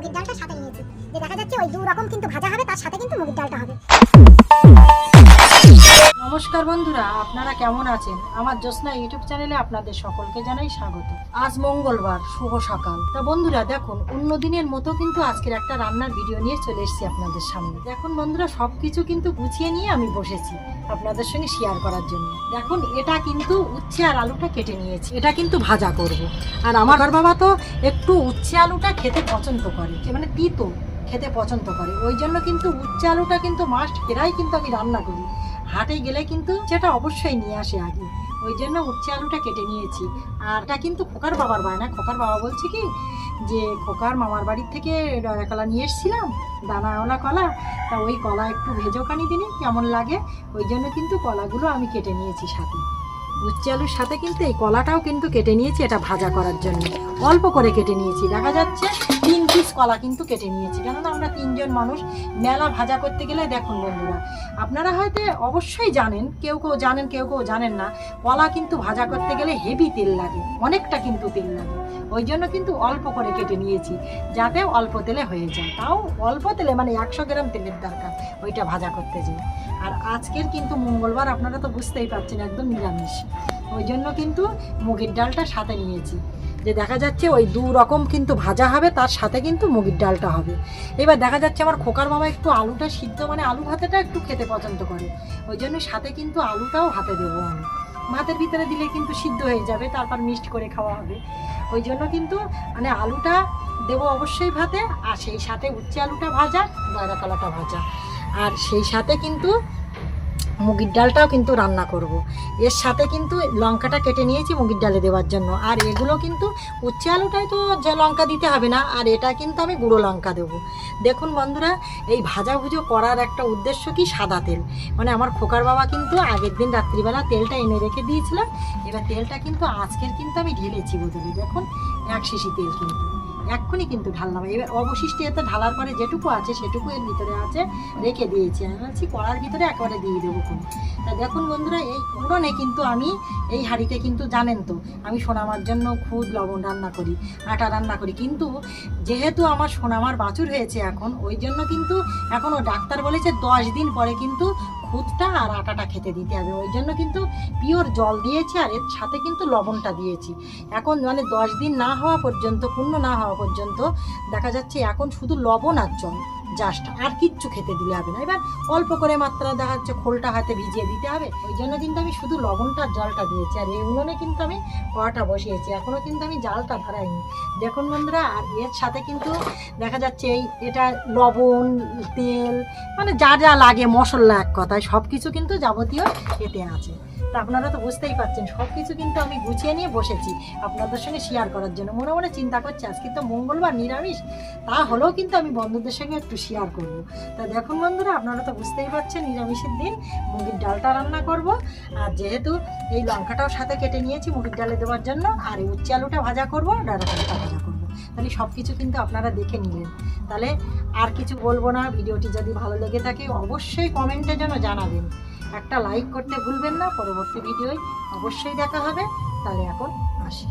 মুগের ডালটা সাথে নিয়েছি। যে দেখা যাচ্ছে ওই দু রকম কিন্তু ভাজা হবে, তার সাথে কিন্তু মুগের ডালটা হবে। নমস্কার বন্ধুরা, আপনারা কেমন আছেন? আমার জ্যোৎস্না ইউটিউব চ্যানেলে আপনাদের সকলকে জানাই স্বাগত। আজ মঙ্গলবার, শুভ সকাল। তা বন্ধুরা দেখুন, অন্য দিনের মতো কিন্তু আজকের একটা রান্নার ভিডিও নিয়ে চলে এসেছি আপনাদের সামনে। দেখুন বন্ধুরা, সবকিছু কিন্তু গুছিয়ে নিয়ে আমি বসেছি আপনাদের সঙ্গে শেয়ার করার জন্য। দেখুন, এটা কিন্তু উচ্ছে আর আলুটা কেটে নিয়েছি, এটা কিন্তু ভাজা করব। আর আমার বাবা তো একটু উচ্ছে আলুটা খেতে পছন্দ করে, মানে তিতো খেতে পছন্দ করে, ওই জন্য কিন্তু উচ্ছে আলুটা কিন্তু মাস্ট এরাই কিন্তু আমি রান্না করি। হাটে গেলে কিন্তু সেটা অবশ্যই নিয়ে আসে আগে, ওই জন্য উচ্ছে আলুটা কেটে নিয়েছি। আর এটা কিন্তু খোকার বাবার বায়না। খোকার বাবা বলছে কি যে খোকার মামার বাড়ির থেকে ডয়রা কলা নিয়ে এসেছিলাম, দানাওয়ালা কলা, তা ওই কলা একটু ভেজোখানি দিনি কেমন লাগে, ওই জন্য কিন্তু কলাগুলো আমি কেটে নিয়েছি সাথে। উচ্ছে আলুর সাথে কিন্তু এই কলাটাও কিন্তু কেটে নিয়েছি, এটা ভাজা করার জন্য অল্প করে কেটে নিয়েছি। দেখা যাচ্ছে 3 পিস কলা কিন্তু কেটে নিয়েছি, কেননা আমরা 3 জন মানুষ। মেলা ভাজা করতে গেলে দেখুন বন্ধুরা, আপনারা হয়তো অবশ্যই জানেন, কেউ কেউ জানেন কেউ কেউ জানেন না, কলা কিন্তু ভাজা করতে গেলে হেভি তেল লাগে, অনেকটা কিন্তু তেল লাগে। ওই জন্য কিন্তু অল্প করে কেটে নিয়েছি, যাতে অল্প তেলে হয়ে যায়। তাও অল্প তেলে, মানে 100 গ্রাম তেলের দরকার ওইটা ভাজা করতে যেয়ে। আর আজকের কিন্তু মঙ্গলবার, আপনারা তো বুঝতেই পারছেন, একদম নিরামিষ। ওই জন্য কিন্তু মুগের ডালটা সাথে নিয়েছি। যে দেখা যাচ্ছে ওই 2 রকম কিন্তু ভাজা হবে, তার সাথে কিন্তু মুগের ডালটা হবে। এবার দেখা যাচ্ছে আমার খোকার মামা একটু আলুটা সিদ্ধ, মানে আলু ভাতেটা একটু খেতে পছন্দ করে, ওই জন্য সাথে কিন্তু আলুটাও হাতে দেবো আমি। ভাতের ভিতরে দিলে কিন্তু সিদ্ধ হয়ে যাবে, তারপর মিক্সড করে খাওয়া হবে। ওই জন্য কিন্তু মানে আলুটা দেবো অবশ্যই ভাতে, আর সেই সাথে উচ্ছে আলুটা ভাজা, ডয়রা কলাটা ভাজা, আর সেই সাথে কিন্তু মুগের ডালটাও কিন্তু রান্না করব। এর সাথে কিন্তু লঙ্কাটা কেটে নিয়েছি মুগের ডালে দেওয়ার জন্য। আর এগুলো কিন্তু উচ্ছে আলুটায় তো যে লঙ্কা দিতে হবে না, আর এটা কিন্তু আমি গুঁড়ো লঙ্কা দেবো। দেখুন বন্ধুরা, এই ভাজাভুজো করার একটা উদ্দেশ্য কি, সাদা তেল। মানে আমার খোকার বাবা কিন্তু আগের দিন রাত্রিবেলা তেলটা এনে রেখে দিয়েছিলাম, এবার তেলটা কিন্তু আজকের কিন্তু আমি ঢেলেছি বদলে। দেখুন 1 শিশি তেল কিন্তু এক্ষুনি কিন্তু ঢাললাম। এবার অবশিষ্ট এতে ঢালার পরে যেটুকু আছে সেটুকু এর ভিতরে আছে রেখে দিয়েছি। আমি বলছি কড়ার ভিতরে একেবারে দিয়ে দেবো কোন। তা দেখুন বন্ধুরা, এই উনুনে কিন্তু আমি এই হাঁড়িতে কিন্তু জানেন তো আমি সোনামার জন্য খুদ লবণ রান্না করি, আটা রান্না করি। কিন্তু যেহেতু আমার সোনামার বাছুর হয়েছে এখন, ওই জন্য কিন্তু এখনও ডাক্তার বলেছে 10 দিন পরে কিন্তু খুদটা আর আটাটা খেতে দিতে হবে। ওই জন্য কিন্তু পিওর জল দিয়েছি, আর এর সাথে কিন্তু লবণটা দিয়েছি। এখন মানে 10 দিন না হওয়া পর্যন্ত, পূর্ণ না হওয়া পর্যন্ত দেখা যাচ্ছে এখন শুধু লবণ আর জল, জাস্ট, আর কিচ্ছু খেতে দিলে হবে না। এবার অল্প করে মাত্রা দেখা যাচ্ছে খোলটা হাতে ভিজিয়ে দিতে হবে, ওই জন্য কিন্তু আমি শুধু লবণটা জলটা দিয়েছি। আর এই উনুনে কিন্তু আমি কড়াটা বসিয়েছি, এখনও কিন্তু আমি জালটা ধরাইনি। দেখুন বন্ধুরা, আর এর সাথে কিন্তু দেখা যাচ্ছে এটা লবণ, তেল, মানে যা যা লাগে মশলা, এক কথায় সব কিছু কিন্তু যাবতীয় এতে আছে। তা আপনারা তো বুঝতেই পারছেন, সব কিছু কিন্তু আমি গুছিয়ে নিয়ে বসেছি আপনাদের সঙ্গে শেয়ার করার জন্য। মনে মনে চিন্তা করছি আজকে তো মঙ্গলবার, নিরামিষ, তা হলেও কিন্তু আমি বন্ধুদের সঙ্গে একটু শেয়ার করব। তা দেখুন বন্ধুরা, আপনারা তো বুঝতেই পারছেন নিরামিষের দিন মুগের ডালটা রান্না করব। আর যেহেতু এই লঙ্কাটাও সাথে কেটে নিয়েছি মুগের ডালে দেওয়ার জন্য, আর এই উচ্ছে আলুটা ভাজা করব, ডয়রা কলাটা ভাজা করব। তাহলে সব কিছু কিন্তু আপনারা দেখে নিলেন। তাহলে আর কিছু বলবো না। ভিডিওটি যদি ভালো লেগে থাকে অবশ্যই কমেন্টে যেন জানাবেন, একটা লাইক করতে ভুলবেন না। পরবর্তী ভিডিওয় অবশ্যই দেখা হবে। তাহলে এখন আসি।